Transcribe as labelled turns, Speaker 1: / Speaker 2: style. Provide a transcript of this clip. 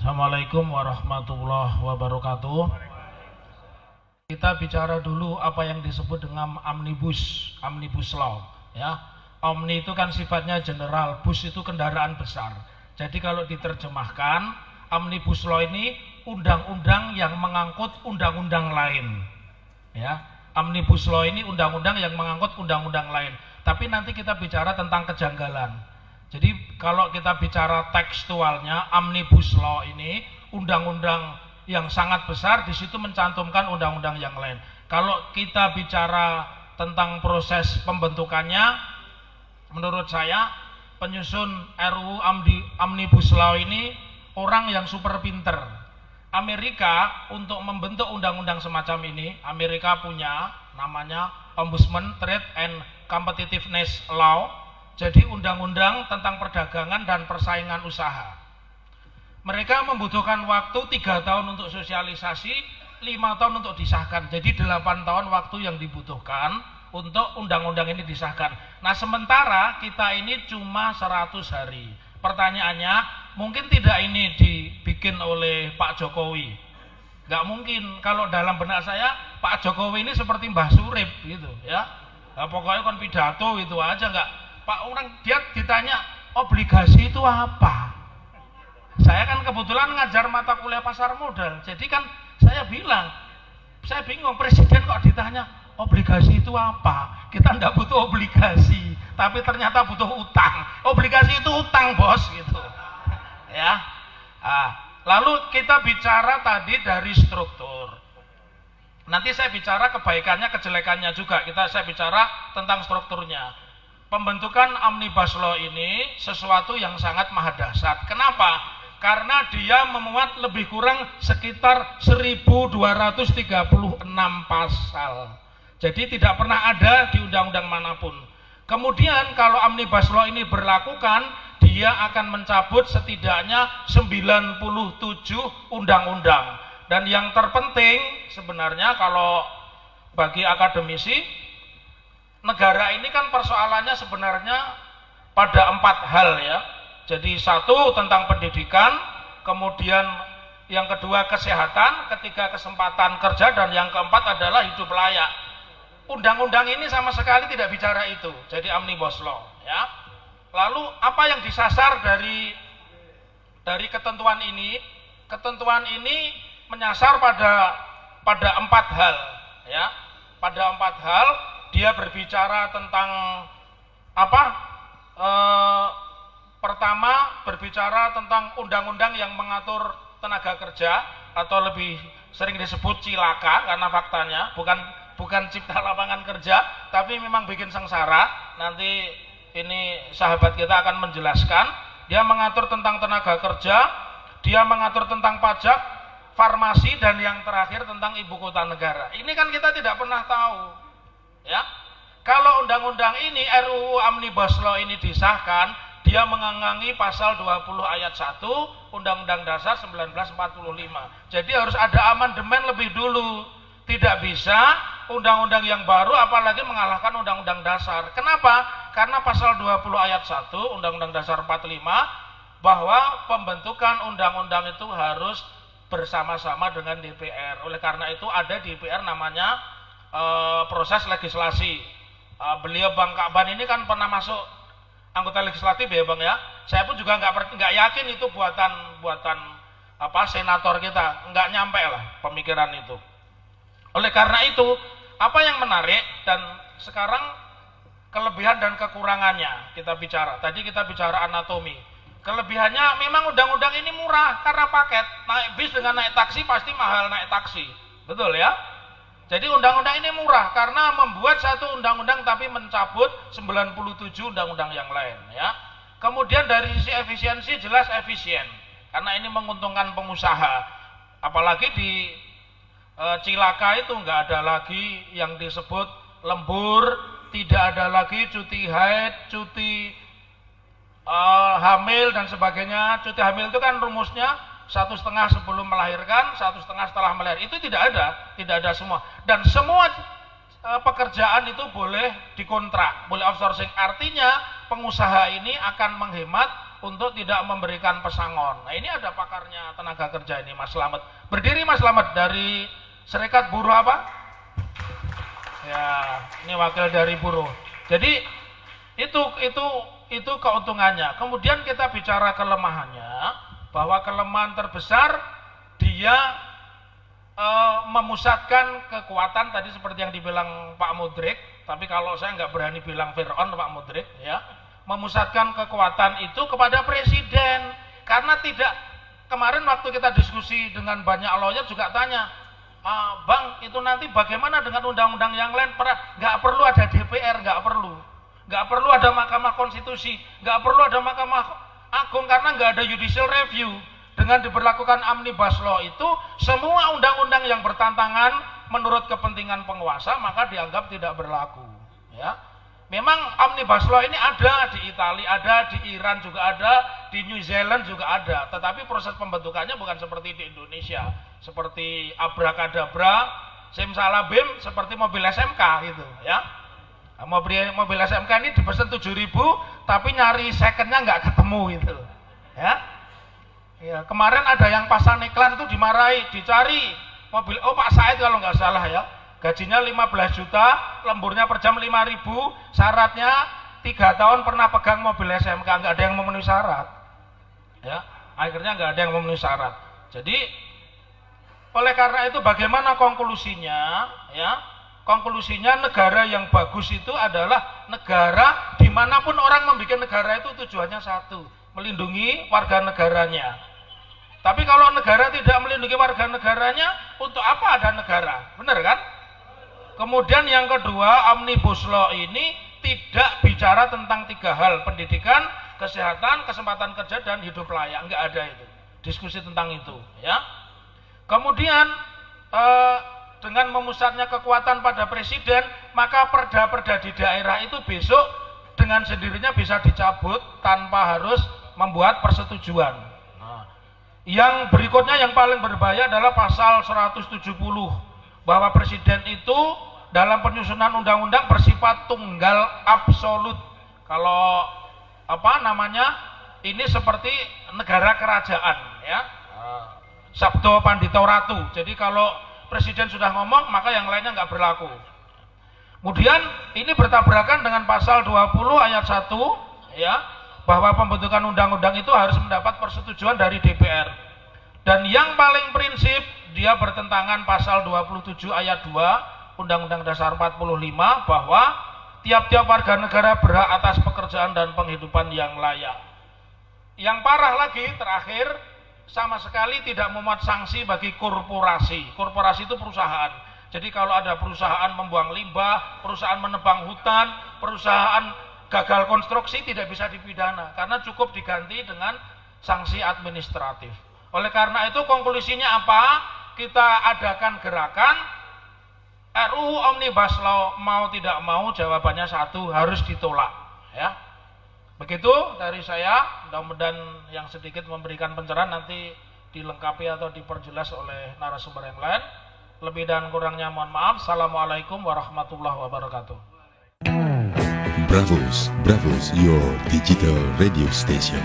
Speaker 1: Assalamualaikum warahmatullahi wabarakatuh. Kita bicara dulu apa yang disebut dengan omnibus law, ya. Omni itu kan sifatnya general, bus itu kendaraan besar. Jadi kalau diterjemahkan, omnibus law ini undang-undang yang mengangkut undang-undang lain, ya. Omnibus law ini undang-undang yang mengangkut undang-undang lain. Tapi nanti kita bicara tentang kejanggalan. Jadi kalau kita bicara tekstualnya, omnibus law ini undang-undang yang sangat besar, di situ mencantumkan undang-undang yang lain. Kalau kita bicara tentang proses pembentukannya, menurut saya penyusun RUU omnibus law ini orang yang super pinter. Amerika untuk membentuk undang-undang semacam ini, Amerika punya namanya Ombudsman Trade and Competitiveness Law. Jadi undang-undang tentang perdagangan dan persaingan usaha. Mereka membutuhkan waktu 3 tahun untuk sosialisasi, 5 tahun untuk disahkan. Jadi 8 tahun waktu yang dibutuhkan untuk undang-undang ini disahkan. Nah sementara kita ini cuma 100 hari. Pertanyaannya, mungkin tidak ini dibikin oleh Pak Jokowi? Nggak mungkin. Kalau dalam benak saya, Pak Jokowi ini seperti Mbah Surip gitu ya. Nah, pokoknya kan pidato itu aja nggak. Pak orang dia ditanya obligasi itu apa? Saya kan kebetulan ngajar mata kuliah pasar modal, jadi kan saya bilang, saya bingung presiden kok ditanya obligasi itu apa? Kita tidak butuh obligasi, tapi ternyata butuh utang. Obligasi itu utang bos gitu, ya. Lalu kita bicara tadi dari struktur. Nanti saya bicara kebaikannya, kejelekannya juga. Saya bicara tentang strukturnya. Pembentukan omnibus law ini sesuatu yang sangat maha dahsyat. Kenapa? Karena dia memuat lebih kurang sekitar 1236 pasal. Jadi tidak pernah ada di undang-undang manapun. Kemudian kalau omnibus law ini berlakukan, dia akan mencabut setidaknya 97 undang-undang. Dan yang terpenting sebenarnya kalau bagi akademisi, negara ini kan persoalannya sebenarnya pada 4 hal ya. Jadi 1 tentang pendidikan, kemudian yang kedua kesehatan, ketiga kesempatan kerja, dan yang keempat adalah hidup layak. Undang-undang ini sama sekali tidak bicara itu. Jadi omnibus law ya. Lalu apa yang disasar dari ketentuan ini? Ketentuan ini menyasar pada 4 hal ya. Pada 4 hal dia berbicara tentang apa? Pertama berbicara tentang undang-undang yang mengatur tenaga kerja atau lebih sering disebut cilaka, karena faktanya bukan cipta lapangan kerja, tapi memang bikin sengsara. Nanti ini sahabat kita akan menjelaskan. Dia mengatur tentang tenaga kerja, dia mengatur tentang pajak, farmasi, dan yang terakhir tentang ibu kota negara. Ini kan kita tidak pernah tahu. Ya, kalau undang-undang ini RUU Omnibus Law ini disahkan, dia menganggangi pasal 20 ayat 1 Undang-Undang Dasar 1945. Jadi harus ada amandemen lebih dulu. Tidak bisa undang-undang yang baru apalagi mengalahkan Undang-Undang Dasar. Kenapa? Karena pasal 20 ayat 1 Undang-Undang Dasar 45 bahwa pembentukan undang-undang itu harus bersama-sama dengan DPR. Oleh karena itu ada DPR namanya proses legislasi. Beliau Bang Kakban ini kan pernah masuk anggota legislatif ya Bang ya. Saya pun juga nggak yakin itu buatan senator kita, nggak nyampe lah pemikiran itu. Oleh karena itu apa yang menarik, dan sekarang kelebihan dan kekurangannya kita bicara. Tadi kita bicara anatomi. Kelebihannya memang undang-undang ini murah karena paket. Naik bis dengan naik taksi pasti mahal naik taksi, betul ya? Jadi undang-undang ini murah karena membuat satu undang-undang tapi mencabut 97 undang-undang yang lain ya. Kemudian dari sisi efisiensi jelas efisien karena ini menguntungkan pengusaha. Apalagi di Cilaka itu nggak ada lagi yang disebut lembur, tidak ada lagi cuti haid, cuti hamil dan sebagainya. Cuti hamil itu kan rumusnya 1,5 sebelum melahirkan, 1,5 setelah melahirkan. Itu tidak ada semua. Dan semua pekerjaan itu boleh dikontrak, boleh outsourcing. Artinya pengusaha ini akan menghemat untuk tidak memberikan pesangon. Nah, ini ada pakarnya tenaga kerja ini, Mas Slamet. Berdiri Mas Slamet dari Serikat Buruh apa? Ya, ini wakil dari buruh. Jadi itu keuntungannya. Kemudian kita bicara kelemahannya, bahwa kelemahan terbesar dia memusatkan kekuatan tadi seperti yang dibilang Pak Mudrik, tapi kalau saya nggak berani bilang Fir'aun Pak Mudrik, ya, memusatkan kekuatan itu kepada presiden. Karena tidak, kemarin waktu kita diskusi dengan banyak lawyer juga tanya, Bang, itu nanti bagaimana dengan undang-undang yang lain? Nggak perlu ada DPR, nggak perlu ada Mahkamah Konstitusi, nggak perlu ada Mahkamah Agung, karena nggak ada judicial review. Dengan diberlakukan Omnibus Law itu, semua undang-undang yang bertentangan menurut kepentingan penguasa maka dianggap tidak berlaku. Ya, memang Omnibus Law ini ada di Italia, ada di Iran juga ada, di New Zealand juga ada, tetapi proses pembentukannya bukan seperti di Indonesia, seperti abrakadabra, simsalabim, seperti mobil SMK gitu, ya. Mobil SMK ini dipesan 7.000, tapi nyari secondnya nggak ketemu gitu, ya. Ya, kemarin ada yang pasang iklan itu dimarahi, dicari mobil, oh Pak Said kalau nggak salah ya, gajinya 15 juta, lemburnya per jam 5.000, syaratnya 3 tahun pernah pegang mobil SMK, nggak ada yang memenuhi syarat. Ya, akhirnya nggak ada yang memenuhi syarat. Jadi oleh karena itu bagaimana konklusinya? Ya, konklusinya negara yang bagus itu adalah negara dimanapun orang membuat negara itu tujuannya satu, melindungi warga negaranya. Tapi kalau negara tidak melindungi warga negaranya, untuk apa ada negara? Benar kan? Kemudian yang kedua, Omnibus Law ini tidak bicara tentang 3 hal, pendidikan, kesehatan, kesempatan kerja, dan hidup layak. Enggak ada itu, diskusi tentang itu, ya. Kemudian dengan memusatnya kekuatan pada presiden, maka perda-perda di daerah itu besok dengan sendirinya bisa dicabut tanpa harus membuat persetujuan. Yang berikutnya yang paling berbahaya adalah pasal 170, bahwa presiden itu dalam penyusunan undang-undang bersifat tunggal absolut. Kalau apa namanya, ini seperti negara kerajaan, ya, sabdo pandito ratu. Jadi kalau presiden sudah ngomong maka yang lainnya nggak berlaku. Kemudian ini bertabrakan dengan pasal 20 ayat 1, ya, bahwa pembentukan undang-undang itu harus mendapat persetujuan dari DPR. Dan yang paling prinsip, dia bertentangan pasal 27 ayat 2 Undang-Undang Dasar 45, bahwa tiap-tiap warga negara berhak atas pekerjaan dan penghidupan yang layak. Yang parah lagi, terakhir, sama sekali tidak memuat sanksi bagi korporasi. Korporasi itu perusahaan. Jadi kalau ada perusahaan membuang limbah, perusahaan menebang hutan, perusahaan gagal konstruksi, tidak bisa dipidana karena cukup diganti dengan sanksi administratif. Oleh karena itu konklusinya apa? Kita adakan gerakan RUU Omnibus Law, mau tidak mau jawabannya satu, harus ditolak, ya. Begitu dari saya, mudah-mudahan yang sedikit memberikan pencerahan nanti dilengkapi atau diperjelas oleh narasumber yang lain. Lebih dan kurangnya mohon maaf. Assalamualaikum warahmatullahi wabarakatuh.
Speaker 2: Bravos, your digital radio station.